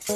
না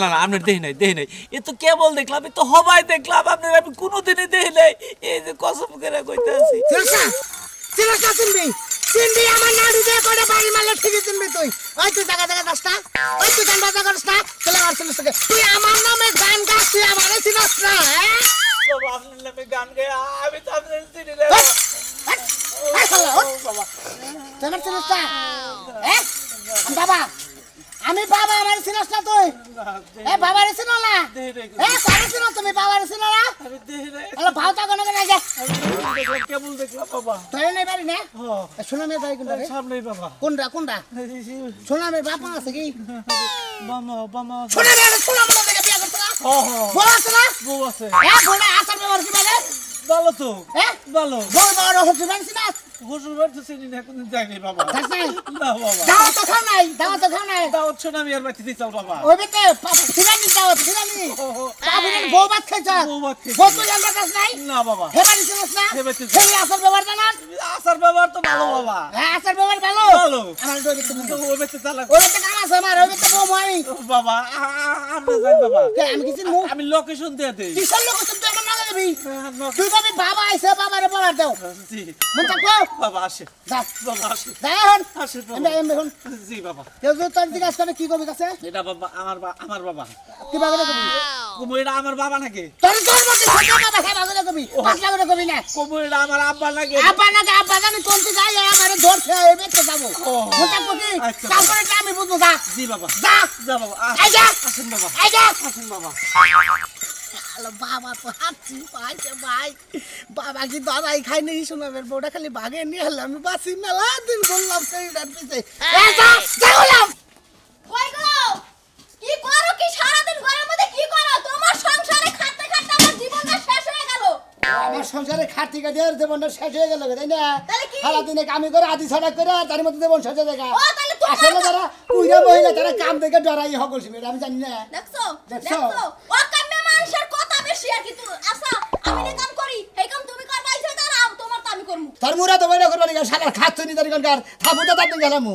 না না আপনার দেই নাই এ তো কেবল দেখলাম, এ তো হবাই দেখলাম, আপনার আমি কোনোদিনই দেই নাই। এই যে কসম করে কইতে আছি চিনবি আমার নাড়ু দিয়ে করে বাড়ি মারলে ঠিকই চিনবি তুই। ওই তুই জায়গা জায়গা যাস না, ওই তুই গান বাজনা করিস না, চলে আমার ছেলের সাথে তুই আমার নামে গান গাস, তুই আমারে চিনস না। হ্যাঁ বাবা আপনার নামে গান গায় আমি তো আপনার চিনি না বাবা। তোমার চিনস না? হ্যাঁ বাবা, আমি বাবা, আমার চিনস না তুই? এ বাবারে চিনো না? এ কারে চিনো তুমি? বাবারে চিনো না? আমি দেই নাই। আলো ভাওতা কোন কোন আগে কেবল দেখলাম বাবা। তুই নাই বাড়ি না? হ্যাঁ শোনা মে বাড়ি কোনটা রে? সামনেই বাবা। কোনটা শোনা মে বাবা আছে কি? বাবা শোনা মে দেখে বিয়া করছ না? বউ আছে না? বউ আছে। এ বউটা আসার ব্যবহার কি বলে? ভালো তো। হ্যাঁ ভালো। বউ বড় হচ্ছে বানছি না? হুজুর বাড়ি তো চিনি না, কোনদিন যাইনি বাবা। যাস নাই? না বাবা। দাও তো খাও নাই। দাওয়াত শোনা আমি আর বাড়িতে দিতাম বাবা। ওই বেতে ফিরানি দাওয়াত ফিরানি। আপনি বউ ভাত খাইছ? বউ তো জানতা যাস নাই? না বাবা। হে বাড়ি চিনস না? সেই আসার ব্যবহার জানাস? আসার ব্যবহার তো ভালো বাবা। হ্যাঁ আসার ব্যবহার ভালো। আমার ওই বেতে ওই বেতে চালাক। ওই বেতে কাম আছে আমার, ওই বেতে বউ মই। বাবা আপনি যান বাবা। আমি কি চিনমু? আমি লোকেশন দিয়ে দেই। কিসের লোকেশন তুই আমার না দেবি? তুই কবি বাবা আইছে, বাবারে বলার দাও। জি মন থাকবো? বাবা আসে। যা বাবা আসে। এখন আসে বাবা। আমি এখন জি বাবা। কেউ যদি তোর দিকে আসবে কি কবি কাছে? এটা বাবা আমার বাবা। কি বাগলে কবি? কবু এটা আমার বাবা নাকি? তোর মধ্যে ছোট বাবা খাই বাগলে কবি, পাগলা করে কবি না। কবু এটা আমার আব্বা নাকি? আব্বা নাকি? আব্বা জানি কোন তুই যাই আমারে ধরছে এই বেতে যাবো। মন থাকবো কি? তারপরে আমি বুঝবো। যা জি বাবা। যা বাবা। আইজা আসেন বাবা। আইজা আসেন বাবা। হ্যালো বাবা তো হাঁটছি পাইছে ভাই। বাবা কি দাদাই খাই নেই শোনাবের বউটা খালি বাগে নিয়ে এলাম। আমি বাসি মেলা দিন বললাম সেইটার পিছে যাওলাম। কই গো? কি করো? কি সারাদিন ঘরের মধ্যে কি করো? তোমার সংসারে খাটতে খাটতে আমার জীবনটা শেষ হয়ে গেল। আমার সংসারে খাটি কাটি আর জীবনটা শেষ হয়ে গেল, তাই না? তাহলে কি? সারাদিনে কামি করে আদি ছড়া করে তার মধ্যে জীবন শেষ হয়ে যায়। ও তাহলে তোমার আসলে যারা কুইরা মহিলা তারা কাম দেখে ডরাই হগল শিবে, আমি জানি না। দেখছো? দেখছো? ও কামে মানুষের কথা বেশি আর কি। তুই আচ্ছা আমি যে কাম করি এই কাম তুমি করবা ইচ্ছা করো, তোমার তো আমি করমু। তোর মুরা তো বইরা করবানি শালা খাচ্ছ নি তার কার থাপুটা তাতে গেলাম। ও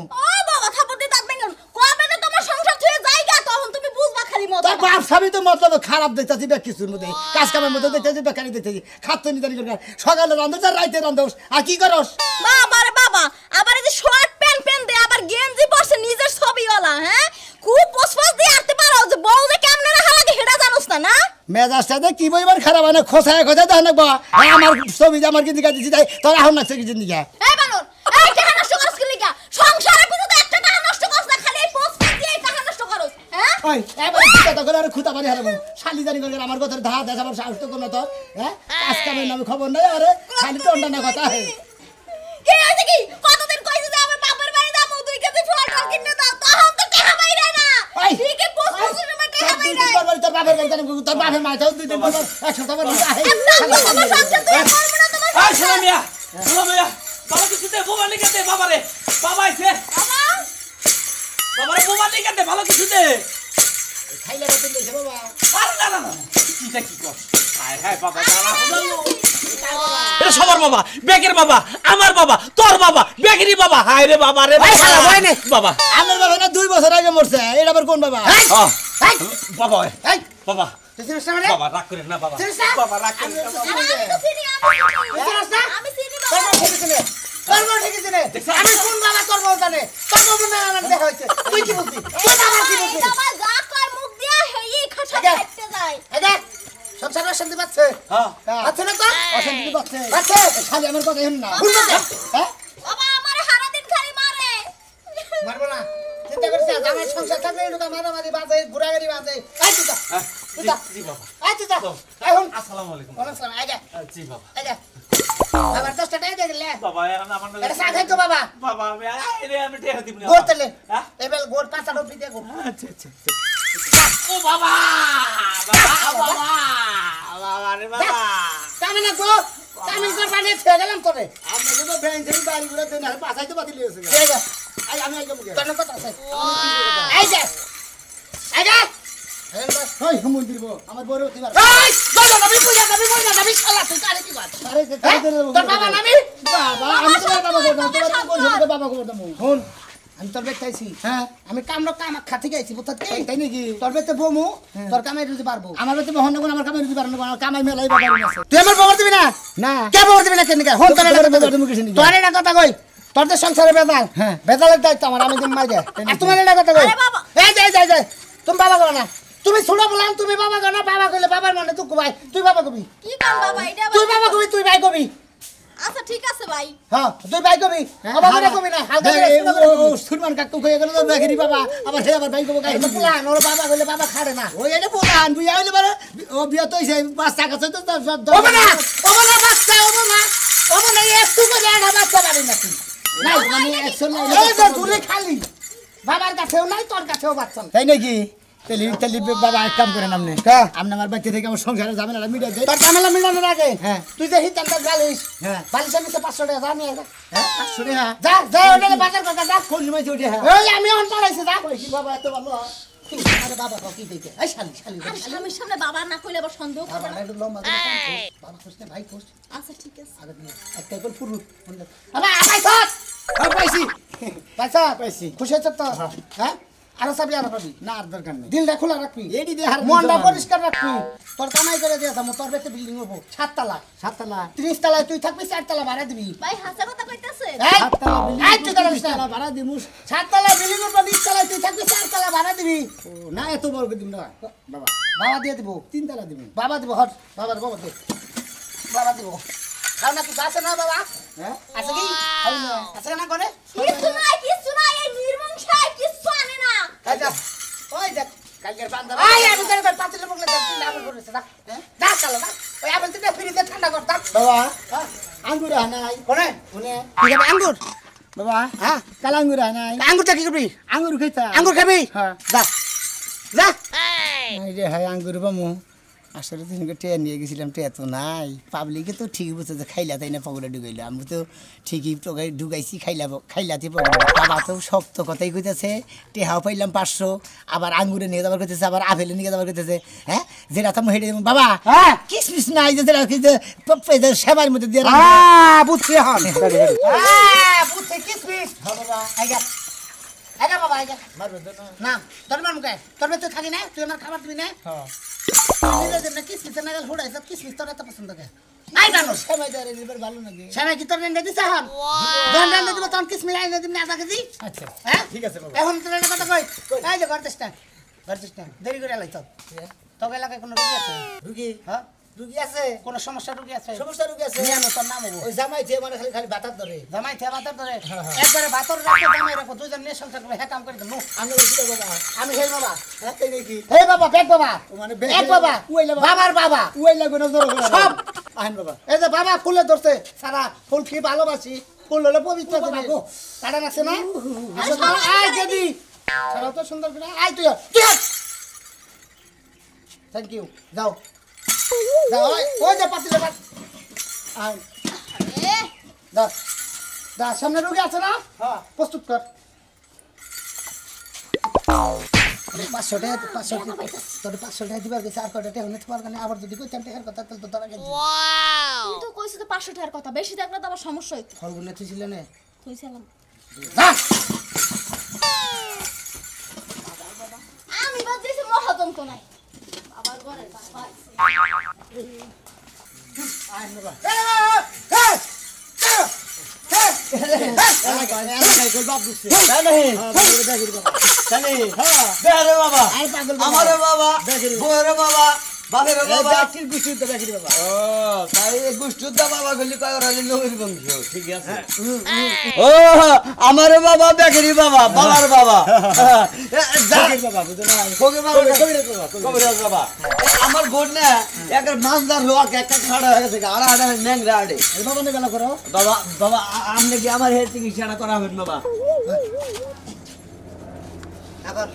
বাবা থাপড় দিয়ে দাঁত ভেঙে গেল। কবে যে তোমার সংসার ছুঁয়ে যায়গা তখন তুমি বুঝবা খালি মত। তোর বাপ স্বামী তো মতলব খারাপ দেখতাছি বা কিছুর মধ্যে কাজ কামের মধ্যে দেখতাছি বেকারি দেখতাছি খাচ্ছ নি তার কার সকালে রান্ধছ আর রাইতে রান্ধছ আর কি করস? বাবা রে বাবা, আবার এই যে শর্ট প্যান্ট দে আবার গেঞ্জি পরছে নিজের ছবিওয়ালা। হ্যাঁ খুব পোসপাস দিয়ে আরতে পারো যে বউ যে কেমনে রাখা লাগে হেডা জানোস না? না মেজাজটাতে কি বইবার খারাপ হয় না, খোসায় খোসায় দেখ না আমার ছবি আমার কি দিকা দিছি তাই তোর এখন লাগছে কি জিন্দিগা? এই বানর এই টাকা নষ্ট করছ কি লিগা? সংসারে পিছু তো একটা টাকা নষ্ট করছ না, খালি এই পোসপাস দিয়ে টাকা নষ্ট করছ। হ্যাঁ ওই এবারে কথা করে আর খুঁতা বাড়ি হারাবো শালি জানি করে আমার কথার ধা দেশ আমার সাহস তো কোন তোর। হ্যাঁ কাজ কামের নামে খবর নাই, আরে খালি টন্ডা না কথা। কে আছে কি? কতদিন কইছে যে আমার বাপের বাড়ি যাবো 2 কেজি ফল কিনে দাও, তখন তো টাকা বাইরে না। ঠিক আছে পোসপাসের সময় টাকা বাইরে। তোর বাপের কাছে তোর বাপের মাথাও 2 দিন পর 100 টাকা দিতে আহে। তোমার সংসার তুই করব না তোমার। এই শোনা মিয়া বাবা কিছু দে, বোমা নিকে দে বাবারে। বাবা আইছে। বাবারে বোমা নিকে দে, ভালো কিছু দে। খাইলে বাতিল দিছে বাবা। আরে না কিটা কি কর? হায় বাবা জ্বালা হলো। এটা সবার বাবা, বেকের বাবা, আমার বাবা, তোর বাবা, বেকেরই বাবা। হায় রে বাবা রে বাবা। আমার বাবা না 2 বছর আগে মরছে, এটা আবার কোন বাবা? বাবা এই বাবা তুই চিনিস না? বাবা রাগ করেন না বাবা। চিনিস না? বাবা রাগ করেন না। আমি তো চিনি আমি চিনি বাবা। আমি কোন বাবা তোর বউ জানে? তোর বউ না আমার দেখা হয়েছে। তুই কি বলছিস? তুই বাবা কি বলছিস? বাবা যা কয় মুখ দিয়া হেই খাসা খাইতে যায়। এই দেখ সংসারে অশান্তি পাচ্ছে। হ্যাঁ আছে না তো? অশান্তি পাচ্ছে। খালি আমার কথা শুন না। হ্যাঁ বাবা আমারে সারা দিন খালি মারে। মারবো না। চিন্তা করছিস আমার সংসার থাকলে এরকম মারামারি বাজে, ঘোরাঘুরি বাজে। আই তুই জি বাবা। আই তুই এখন আসসালামু আলাইকুম। ওয়ালাইকুম আসসালাম। আই যা। জি বাবা। আই যা। বাবার 10 টাকা দিয়ে গেলে বাবা আমার না এটা চা খাইতো বাবা বাবা আমি টেহা দিব না গোড় তেলে হ্যাঁ এবেল গোড় 5 রুপি দিয়ে গোড় আচ্ছা আচ্ছা ও বাবা বাবা বাবা বাবা রে বাবা কামিনা গো কামিন কর পানি খেয়ে গেলাম তোরে আমরা তো ব্যাংক থেকে বাড়ি গুলো দেন আর পাছাইতে বাতিল হয়েছে এই যা আই আমি আইকে মুগে তোর কথা আছে এই যা এই যা ওই মন্দির গো আমার বড় দিবার এই দাদা নবী পূজা নবী শালা তুই কারে কি বাত আরে তোর বাবা নামি বাবা আমি তো বাবা করতাম তোর তো বলছিস বাবা করতাম শুন আমি তোর বেট খাইছি হ্যাঁ আমি কামড় কাম খাতে গেছি বুঝতে তাই নাকি তোর বেতে বমু তোর কামাই রুজি পারবো আমার তো বহন না আমার কামাই দিতে পারবো না কামাই মেলাই বাবা আছে তুই আমার খবর দিবি না না কে খবর দিবি না কেন কে হন তোর তোর মুখে শুনি তোর এটা কথা কই তোর তো সংসারে বেদাল হ্যাঁ। বেদালের দায়িত্ব আমার আমি দিন মাইরে আর তোমার এটা কথা কই আরে বাবা। এই যাই তুমি বাবা কো না তুমি ছোট বললাম তুমি বাবা কো না বাবা কইলে বাবার মানে তুই কই তুই বাবা কবি কি কাম বাবা এটা তুই বাবা কবি তুই ভাই কবি আচ্ছা ঠিক আছে ভাই হ্যাঁ তুই ভাই কবি বাবা করে কবি না হালকা করে শুনো করে কবি। সুরমান কাকু কই গেল তো বেগরি বাবা আবার হে আবার ভাই কবো গাই এটা প্লান ওর বাবা কইলে বাবা খাড়ে না ওই এটা বলান বুইয়া হইলে বারে ও বিয়া তো হইছে পাঁচ টাকা আছে তো ওবে না বাচ্চা ওবে না একটু করে একটা বাচ্চা পারি না তুই নাই মানে 100 নাই এই যে ঝুলি খালি বাবার কাছেও নাই তোর কাছেও বাচ্চা নাই। তাই নাকি তেলি তেলি বাবা এক কাম করেন আপনি হ্যাঁ। আপনি আমার বাচ্চা থেকে আমার সংসারে যাবেন আর মিডিয়া দেই তোর ঝামেলা মিলানোর আগে হ্যাঁ। তুই যে হিতানটা গালিস হ্যাঁ। বালিশের নিচে 500 টাকা যা নিয়ে যা হ্যাঁ শুনে হ্যাঁ যা ওটা বাজার করতে যা কোন সময় চলে হ্যাঁ ওই আমি অন্তরাইছি যা কি বাবা এত ভালো আরে বাবা কি দিতে এই শালি আর স্বামীর সামনে বাবা না কইলে আবার সন্দেহ করবে না একটু লম্বা করে কাম কর। বাবা খুশতে ভাই খুশ আচ্ছা ঠিক আছে আগে দিয়ে একটা করে ফুরু বাবা আপাই থাক পাইছি পয়সা পাইছি। খুশি হচ্ছে তো হ্যাঁ আরো সাবি আর পাবি না আর দরকার নেই দিলটা খোলা রাখবি এডি দে হার মনটা পরিষ্কার রাখবি তোর কামাই করে দিয়ে যাবো তোর বেতে বিল্ডিং হবো 7 তলা সাততলা 30 তলায় তুই থাকবি 4 তলা ভাড়া দিবি ভাই হাসা কথা কইতাছে এই, সাততলা এই তুই দাঁড়াস না। ভাড়া দিমুস 7 তলা বিল্ডিং এর পর 20 তলায় তুই থাকবি 4 তলা ভাড়া দিবি না এত বড় দিম না বাবা বাবা দিয়ে দিব তিনতলা দিবেন বাবা দিব হট বাবা দে বাবা দিব খাও না কি আছে না বাবা হ্যাঁ আছে কি খাও না আছে না করে কিছু নাই এই নির্মংসায় কিছু আনে না এই যা ওই দেখ কালকের বান্দা আই আমি করে পাতিলে বগলে দেখ তুই নাম করেছে না দা চালা না ওই আপেল তুই ফ্রিজে ঠান্ডা কর দা বাবা আঙ্গুর নাই কোনে কোনে কি খাবি আঙ্গুর বাবা হ্যাঁ কাল আঙ্গুর নাই আঙ্গুরটা কি করবি আঙ্গুর খাইতা আঙ্গুর খাবি হ্যাঁ যা যা এই যে হ্যাঁ আঙ্গুর বামু আসলে দিনকে ট্রেন নিয়ে গেছিলাম ট্রেন তো নাই পাবলিকে তো ঠিকই বুঝতে যে খাইলা তাই না পকড়ে ঢুকাইলো আমি তো ঠিকই ঢুকাইছি খাইলাতে পকড়ে বাবা তো শক্ত কথাই কইতেছে টেহাও পাইলাম 500 আবার আঙ্গুরে নিয়ে যাবার করতেছে আবার আপেলে নিয়ে যাবার করতেছে হ্যাঁ যেটা তো হেঁটে বাবা হ্যাঁ কিসমিস নাই যে যেটা সেবার মধ্যে দিয়ে বুঝছি হন বুঝছি কিসমিস বাবা আইগা আইগা বাবা আইগা মারবে তো না না তোর মার মুখে তোর তুই থাকি না তুই আমার খাবার দিবি না হ্যাঁ কিসমিস না গেল হুড়াইছ কিসমিস তোর এত পছন্দ কে আই জানো সেমাই দেরে দিবার ভালো নাকি সামনে কি তোর রেন্ডে দিছ হন দন রেন্ডে দিব তখন কিসমিস আইনে দিবি না আধা কেজি আচ্ছা হ্যাঁ ঠিক আছে বাবা এখন তোর একটা কথা কই এই যে করতেছ না দেরি করে লাইছ তোকে এলাকায় কোনো রুগী আছে রুগী হ্যাঁ রুগী আছে কোনো সমস্যা রুগী আছে সমস্যা রুগী আছে নিয়ে আনো তোর নাম হবো ওই জামাই যে মানে খালি খালি বাতার ধরে জামাই থে বাতর ধরে একবারে বাতর রাখো জামাই রাখো দুইজন নিয়ে সংসার করে হ্যাঁ কাম করে দেবো আমি বলছি বাবা আমি হেই বাবা হ্যাঁ তাই নাকি হে বাবা বেগ বাবা ও মানে এক বাবা উইলা বাবা বাবার বাবা উই লাগবে না জোর করে সব। আহেন বাবা এই যে বাবা ফুলে ধরছে সারা ফুল কি ভালোবাসি ফুল হলে পবিত্র জিনিস কাটা আছে না আসো তো, আয় দিদি সারা তো সুন্দর করে আয় তুই থ্যাংক ইউ যাও যাও ওই যে পাতিলে পাত আয় এ যা যা সামনে রুগী আছে না হ্যাঁ প্রস্তুত কর 500 টাকা তোর 500 টাকা দিবার গেছে আর কয়টা টাকা নিতে পারবে না আবার যদি কইতাম টাকার কথা তাহলে তো ধরা গেছে তুই তো কইছিস তো 500 টাকার কথা বেশি থাকলে তো আবার সমস্যা হইতো ফলগুলো তুই ছিলে না কইছিলাম যা আমি বাজেছি মহাজন তো নাই আবার ঘরে বাবা বাপ দিচ্ছে জানি বেহারে বাবা আই পাগল আমারে বাবা বউরে বাবা বাপের বাবা কি গুষ্টি তো বেগিরি বাবা ও তাই এই গুষ্টির দা বাবা গলি কয় ওরা নবীর বংশ ঠিক আছে ও আমার বাবা বেগিরি বাবা বাবার বাবা বেগিরি বাবা বুঝো না ফকির বাবা কবিরাজ বাবা কবিরাজ বাবা আমার গোট না একটা মাছদার লোক একটা খাড়া হয়ে গেছে আড়া আড়া ন্যাংরা আড়ে এই বাবা নে গেল করো বাবা বাবা আপনি কি আমার হেলথ চিকিৎসাটা করাবেন বাবা আবার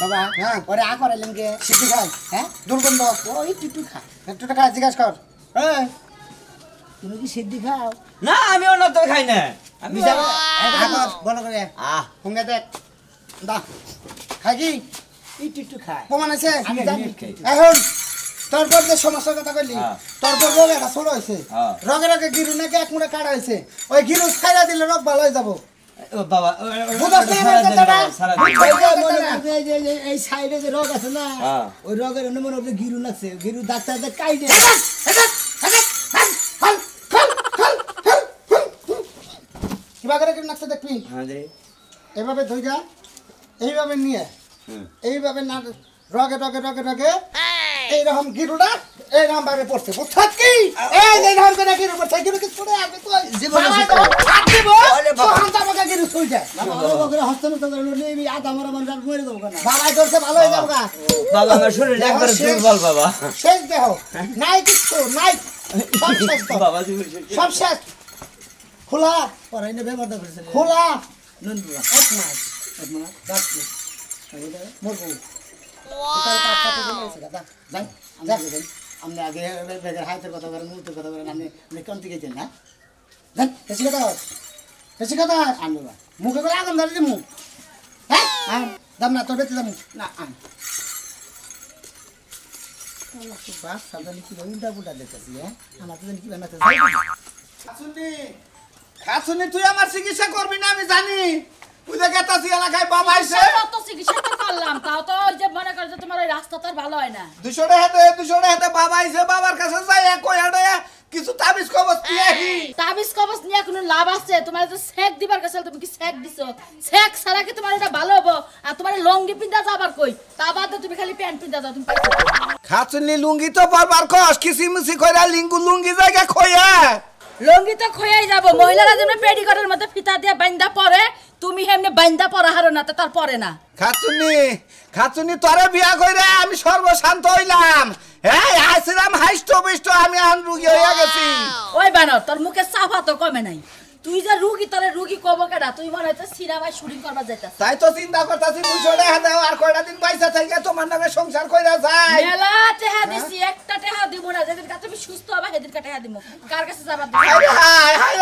বাবা হ্যাঁ ওরে আ করাইলেন কে সিদ্ধি খাই হ্যাঁ দুর্গন্ধ ওই একটু খা একটু টাকা জিজ্ঞাসা কর হ্যাঁ তুমি কি সিদ্ধি খাও না আমি অন্য তো খাই না আমি বিশাল বলো করে আহ সঙ্গে দেখ দা খাই কি একটু খাই প্রমাণ আছে আমি জানি খাই। এখন তারপর যে সমস্যার কথা কইলি হ্যাঁ। তারপর রোগ একটা ছোট হয়েছে হ্যাঁ। রগে রগে গিরু নাকি এক মুড়ে কাটা হয়েছে ওই গিরু খাইরা দিলে রোগ ভালো হয়ে যাবো ও বাবা বুঝছ না আমার কথাটা? সারা ওই যে মনে করছে এই সাইডে যে রোগ আছে না হ্যাঁ। ওই রোগের অন্য মনে হচ্ছে গিরু লাগছে গিরু ডাক্তারদের কাইডে কিবা করে গিরু লাগছে দেখবি হ্যাঁ রে এইভাবে ধইরা এইভাবে নিয়ে এইভাবে না রগে রগে রগে রগে এইরকম গিরুটা এইরকম ভাবে পড়ছে বুঝছস কি এই যে এইরকম করে গিরু পড়ছে গিরু কি ছুড়ে আসবে তো জীবনে বাবা ছুটে। যখন হাত দিব ওরে বাবা। তখন তো আমাকে গিরু ছুঁই যায় বাবা ধরছে ভালো হয়ে যাবো গা। বাবা আমার শরীর একবার দুর্বল বাবা শেষ দেহ নাই কিছু নাই সব শেষ তো। বাবা জীবন শেষ। সব শেষ খোলা খোলা আপনি আগে হাতের কথা বলেন মুহূর্তের কথা বলেন আপনি কোন থেকে গেছেন না দেন বেশি কথা বেশি কথা আনবো মুখে করে আগাম ধরে মুখ হ্যাঁ দাম না তোর বেঁচে দাম না আন বাস সাবধানে কি উল্টা পুল্টা দেখতেছি হ্যাঁ আমার তো কি বানাতে খাসুনি তুই আমার চিকিৎসা করবি না আমি জানি তুই দেখে তাসি এলাকায় বাবা আইছে কত চিকিৎসা তো করলাম তাও তো ওই যে মনে করে যে তোমার ওই রাস্তা তো আর ভালো হয় না 200 টাকা বাবা আইছে বাবার কাছে যাই কই আড়ে কিছু তাবিজ কবজ দিয়েহি তাবিজ কবজ নিয়ে কোনো লাভ আছে তোমার তো সেক দিবার কাছে তুমি কি সেক দিছো সেক ছাড়া কি তোমার এটা ভালো হবো আর তোমার লঙ্গি পিন্দা যাবার কই তা বাদে তুমি খালি প্যান্ট পিন্দা যাও তুমি পাইছো খাসুনি লুঙ্গি তো বারবার কস কিসিমিসি কইরা লুঙ্গি জায়গা খইয়া লঙ্গি তো খয়াই যাব মহিলারা যেমন পেডিকটের মধ্যে ফিতা দিয়ে বাইন্দা পরে তুমি হেমনে বাইন্দা পরা হারো না তার পরে না খাচুনি তোরে বিয়া কইরা আমি সর্বশান্ত হইলাম হ্যাঁ আসিলাম হাইস্ট বিষ্ট আমি আন রুগী হইয়া গেছি ওই বানর তোর মুখে সাফা তো কমে নাই তুই যে রুগী তোরে রুগী কব কেডা তুই মনে হচ্ছে সিনেমায় শুটিং করবা যাইতাছ তাই তো চিন্তা করতাছি 200 টাকা দাও আর কয়টা দিন পয়সা থেকে তোমার নামে সংসার কইরা যায় মেলা টেহা দিছি একটা টেহা দিব না যেদিন কাছে তুমি সুস্থ হবা সেদিন টেহা দিব কার কাছে যাবা আরে হাই হাই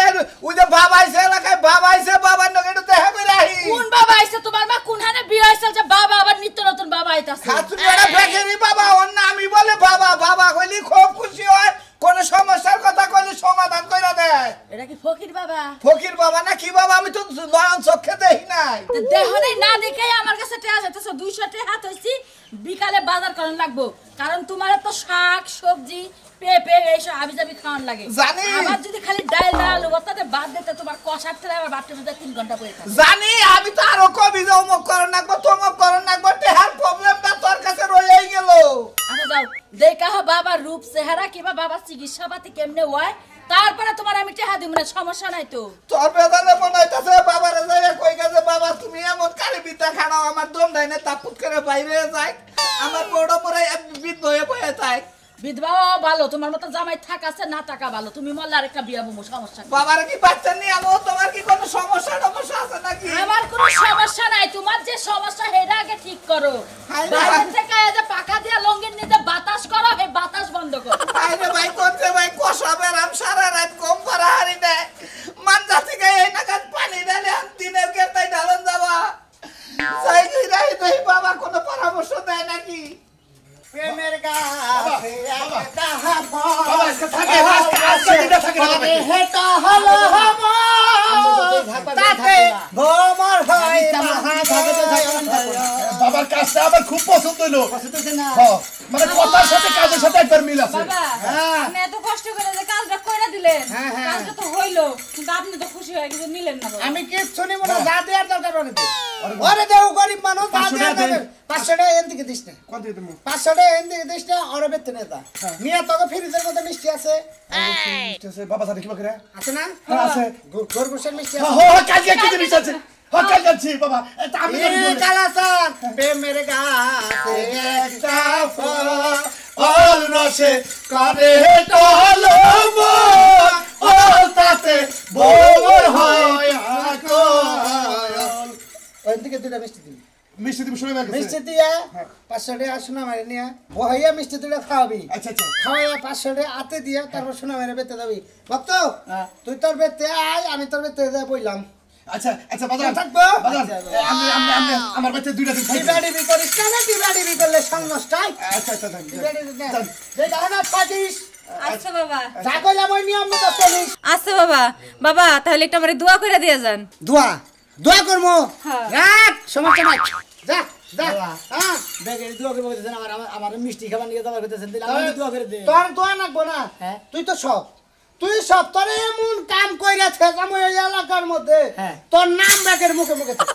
ওই যে বাবা আইছে এলাকায় বাবা আইছে বাবার নামে একটু দেখা কইরা আহি কোন বাবা আইছে তোমার মা কোনখানে বিয়ে হইছে যে বাবা আবার নিত্য নতুন বাবা আইতাছে খাচুনি এরা ফেকেনি বাবা ওর না আমি বলে বাবা বাবা কইলি খুব খুশি হয় কোন সমস্যার কথা কইলি সমাধান কইরা দেয় এটা কি ফকির বাবা ফকির বাবা না কি বাবা আমি তো নয়ন চোখে দেখি নাই তো দেহনে না দেখেই আমার কাছে টেহা যাইতেছে 200 টাকা হইছি বিকালে বাজার করার লাগবো কারণ তোমার তো শাক সবজি পেঁপে এইসব হাবিজাবি খাওয়ান লাগে জানি। আমার যদি খালি ডাল ডাল ওটাতে বাদ দিতে তোমার কষার তেলে আমার বাটতে মধ্যে 3 ঘন্টা পড়ে থাকে জানি আমি তো আরো কবি যে অমুক করন নাকবো তমুক করন নাকবো টেহার প্রবলেমটা তোর কাছে রয়েই গেল আচ্ছা যাও দেখা হ বাবার রূপ চেহারা কিবা বাবার চিকিৎসা পাতি কেমনে হয় তারপরে তোমার আমি টেহা দিব না সমস্যা নাই তো তোর বেদানে মনে হইতাছে বাবারে যাইয়া কই গেছে বাবা তুমি এমন কালি বিদ্যা খানাও আমার দম ডাইনে তাপুত করে বাইরে যায় আমার বড় পরে বিদ হয়ে বয়ে যায় বিধবাও ভালো তোমার মতো জামাই থাকাছে না টাকা ভালো তুমি মল্লা আরেকটা বিয়া বমু সমস্যা কি? বাবার কি বাচ্চা নিয়ে আমো তোমার কি কোনো সমস্যা আছে নাকি আমার কোনো সমস্যা নাই তোমার যে সমস্যা হেডা আগে ঠিক করো হায় রে বাইরে হায়। থেকে এই যে পাকা দিয়া লঙ্গির নিচে বাতাস করো হে বাতাস বন্ধ করো আইরে ভাই করতে ভাই কষাবে রাম সারা রাত কম করা হারি দে মান যাচ্ছে গায় এই নাগাদ পানি ঢালে আর দিনের কেতাই ঢালন যাবা যাই গই রাই দেই বাবা কোনো পরামর্শ দেয় নাকি প্রেমের গাছে একটা বাবা আজকে থাকে আজকে দিনটা থাকে না বাবা। হেটা হলো তাতে ভ্রমর হয় বাবার কাজটা আমার খুব পছন্দ হলো মানে কথার সাথে কাজের সাথে একবার মিল আছে বাবা আমি এত কষ্ট করে যে কাজটা কইরা দিলাম বললেন হ্যাঁ, হ্যাঁ। কালকে তো হইলো কিন্তু আপনি তো খুশি হয়ে গেছেন নিলেন না বাবা। আমি কিচ্ছু নিব না, যা দেওয়ার দরকার ওরে দেও গরিব মানুষ, যা দেওয়ার দরকার 500 টাকা এন থেকে দিস না, 500 টাকা এন থেকে দিস না, ওরে বেতে নেতা মিয়া তোকে ফ্রিজের মধ্যে মিষ্টি আছে বাবা সাথে কি করে আছে না? আছে খরগোশের মিষ্টি হ্যাঁ আছে। কাজে কি জিনিস আছে হ্যাঁ কাজ যাচ্ছি বাবা এটা আমি কালাসান প্রেমের গাছে একটা ফল আর রসে কানে কলম ও তাতে বল হয় আকল ওই দিকে দুটা মিষ্টি দিবি, মিষ্টি তুমি শুনে গেছে মিষ্টি দিয়া 500 টাকা সোনা মারে নিয়ে বহাইয়া মিষ্টি দুটা খাওয়াবি, আচ্ছা আচ্ছা খাওয়াইয়া 500 টাকা হাতে দিয়া তারপর সোনা মেরে বেতে যাবি। ভক্ত তুই তোর বেতে আয়, আমি তোর বেতে যা বইলাম আচ্ছা আচ্ছা বাজার থাকবো। বাজার আমি আমার বাচ্চা দুইটা দিন খাইছি ডিবাডিবি করিস না, ডিবাডিবি করলে সন্ন্যাস টাই আচ্ছা আচ্ছা থাক যে দাঁড়া থাকিস আচ্ছা বাবা, যা কইলাম ওই নিয়ম মতো চলিস। আচ্ছা বাবা, বাবা তাহলে একটা আমারে দোয়া করে দিয়ে যান। দোয়া দোয়া করবো, হ্যাঁ। রাখ সমস্যা নাই, যা যা হ্যাঁ ব্যাগের দোয়া করে বলতেছেন আমার মিষ্টি খাবার নিয়ে যাওয়ার করতেছেন দিলে আমি দোয়া করে দে তোর দোয়া লাগবো না, হ্যাঁ। তুই সব তোর এমন কাম কইরাছে আমি এই এলাকার মধ্যে হ্যাঁ। তোর নাম ব্যাগের মুখে মুখে থাকে।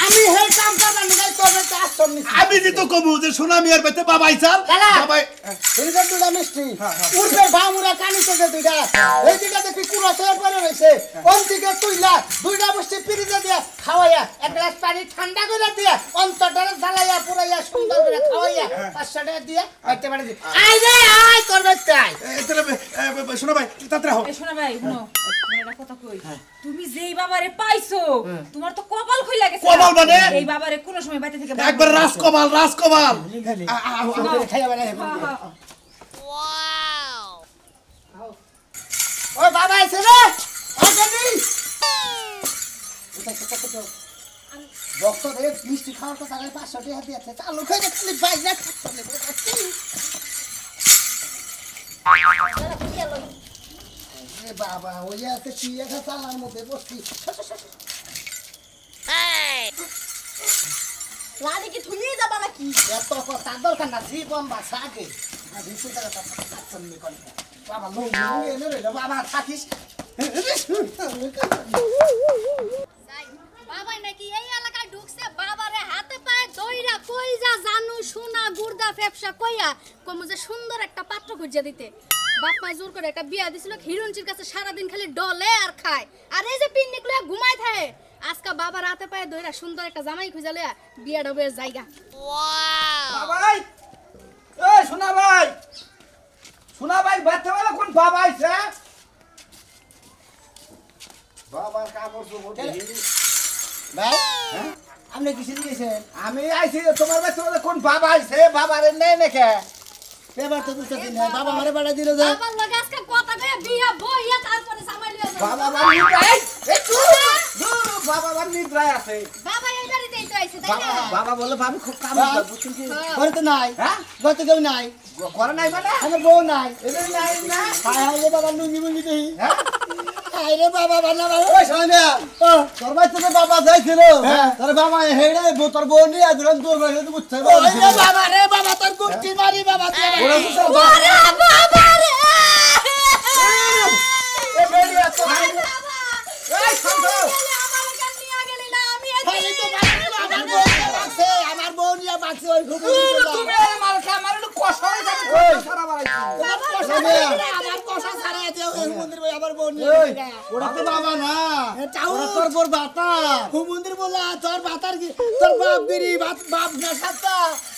আমি সেই কাম করবার নিগাই তোর বেতে আশ্রম নিছি। আমি যে তো কমু যে সোনামি আর বেতে বাবাই চাল দাদা। বাবাই ফ্রিজের দুটা মিষ্টি উঠবে ভামুরা কানি চোখে দুইটা ওই দিকে দেখি কুড়া সয়ে পড়ে রয়েছে কোন দিকে তুইলা দুইটা মিষ্টি ফ্রিজে দিয়া খাওয়াইয়া এক গ্লাস পানি ঠান্ডা করে দিয়া অন্তরটারে জ্বালাইয়া পুরাইয়া সুন্দর করে খাওয়াইয়া 500 টাকা দিয়া হইতে পারে দি আই রে আই তোর বেতে আই তাহলে শোনো ভাই তাড়াতাড়ি হও এই শোনা ভাই শুনো, তোমার একটা কথা কই, তুমি যেই বাবারে পাইছো তোমার তো কপাল খুইলা গেছে। কপাল মানে? এই বাবারে কোন সময় বাইতে থেকে একবার রাজকমাল রাজকমাল খাইয়া বেড়াই ও বাবা আইছে রে ওই গনি বক্ত রে মিষ্টি খাওয়ার কথা আগে 500 টাকা দিয়েছে চালু করে খালি বাইরে খাচ্ছে এ বাবা ওই আছে কি একটা চালার মধ্যে বসছি রানী কি থুলিয়ে যাবা নাকি? এত কথা দরকার না জি বম্বা সাগে না দিছে টাকা পাচ্ছেন নি কোন বাবা লোক এনে রে বাবা থাকিস বাবা নাকি এই এলাকায় ঢুকছে, বাবারে হাতে পায়ে দইরা কইরা জানু সোনা গুর্দা ফেপসা কইয়া কমু যে সুন্দর একটা পাত্র খুঁজে দিতে। বাপ মা জোর করে একটা বিয়া দিছিল, হিরুঞ্চির কাছে সারাদিন খালি ডলে আর খায়, আর এই যে পিন্নিগুলো ঘুমায় থাকে। আজকে বাবার হাতে পায়ে দইরা সুন্দর একটা জামাই খুঁজে লইয়া বিয়া ডবে জায়গা। বাবাই এই সোনা ভাই বাচ্চাবেলা কোন বাবা আইছে বাবার কাপড় চোপড় ভাই আপনি কিসে দিয়েছেন আমি আইছি তোমার বাচ্চাবেলা কোন বাবা আইছে বাবারে নেই নাকি পেপার তো বুঝতে না বাবা মারে বাড়া দিল যে বাবার লগে আজকে কথা কয়ে বিয়া বইয়া তারপরে জামাই লইয়া যাবে। বাবা বাবা নিদ্রায় বাবা বাবা নিদ্রায় আছে বাবা এই বাড়িতেই তো আইছে তাই না? বাবা বলে ভাবি খুব কাম বুঝছেন কি ঘরে তো নাই হ্যাঁ ঘরে তো কেউ নাই করে নাই মানে আমার বউ নাই এদের নাই না হায় হায় রে বাবা লুঙ্গি মুঙ্গি দেই হ্যাঁ হায় রে বাবা বানা বাবা ওই সামনে তোর ভাই তোর বাবা যাইছিল তোর বাবা হেড়ে তোর বউ নিয়ে দুরন্ত তোর ভাই তো বুঝতে ওই রে বাবা রে বাবা তোর গুষ্টি মারি বাবা তুই ওরা তো সব ওরে বাবা রে! এ বেরি এত ভাই এই শান্ত আমার কাছে নিয়ে গেলি না, আমি খালি তো আমার বউ নিয়ে বাঁচছে আমার বউ নিয়ে বাঁচছে ওই খুব তুমি আমার আমার কষ্ট হয়ে যাবে সারা বাড়াইছি আমার কষা ছাড়াই আছে ওই মন্দির ভাই আমার বউ নিয়ে ওরা তো বাবা না চাউ ওরা তোর বোর বাতা মন্দির বলা তোর বাতার কি তোর বাপ গিরি বাপ না সাতা